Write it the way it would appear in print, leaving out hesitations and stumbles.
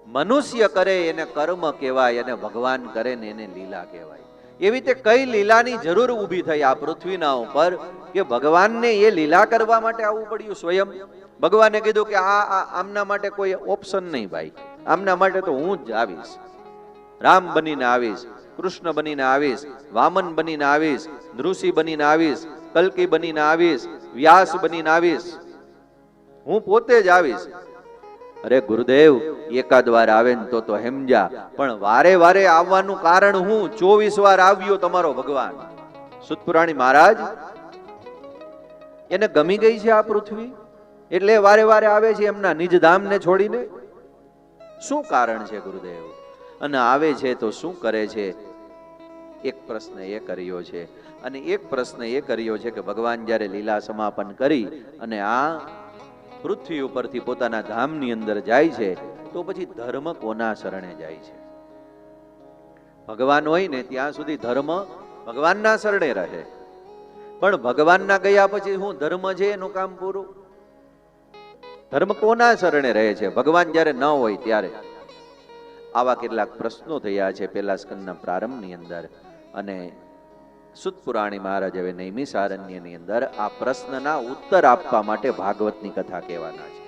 મનુષ્ય કરે એને કર્મ કહેવાય અને ભગવાન કરે ને એને લીલા કહેવાય. એવી રીતે કઈ લીલાની જરૂર ઊભી થઈ આ પૃથ્વીના ઉપર કે ભગવાનને એ લીલા કરવા માટે આવવું પડ્યું સ્વયં? ભગવાને કીધું કે આમના માટે કોઈ ઓપ્શન નહીં ભાઈ, આમના માટે તો હું જ આવીશ. રામ બનીને આવીશ, કૃષ્ણ બનીને આવીશ, વામન બનીને આવીશ, નૃષિ બનીને આવીશ, કલ્કી બનીને આવીશ, વ્યાસ બનીને આવીશ, હું પોતે જ આવીશ. અરે ગુરુદેવ, એકાદ વાર આવે ને તો હેમજા, પણ વારે વારે આવવાનું કારણ હું? 24 વાર આવ્યો તમારો ભગવાન. સુતપુરાણી મહારાજ એને ગમી ગઈ છે આ પૃથ્વી, એટલે વારે વારે આવે છે એમના નિજ ધામને છોડીને. શું કારણ છે ગુરુદેવ? અને આવે છે તો શું કરે છે? એક પ્રશ્ન એ કર્યો છે. અને એક પ્રશ્ન એ કર્યો છે કે ભગવાન જ્યારે લીલા સમાપન કરી અને આ પૃથ્વી ઉપરથી પોતાના ધામની અંદર જાય છે તો પછી ધર્મ કોના શરણે જાય છે? ભગવાન હોય ને ત્યાં સુધી ધર્મ ભગવાનના શરણે રહે, પણ ભગવાનના ગયા પછી હું ધર્મ છે એનું કામ પૂરું. ધર્મ કોના શરણે રહે છે ભગવાન જ્યારે ન હોય ત્યારે? આવા કેટલાક પ્રશ્નો થયા છે પહેલા સ્કંદના પ્રારંભની અંદર, અને સુતપુરાણી મહારાજ હવે નૈમિષારણ્યની અંદર આ પ્રશ્નના ઉત્તર આપવા માટે ભાગવતની કથા કહેવાના છે.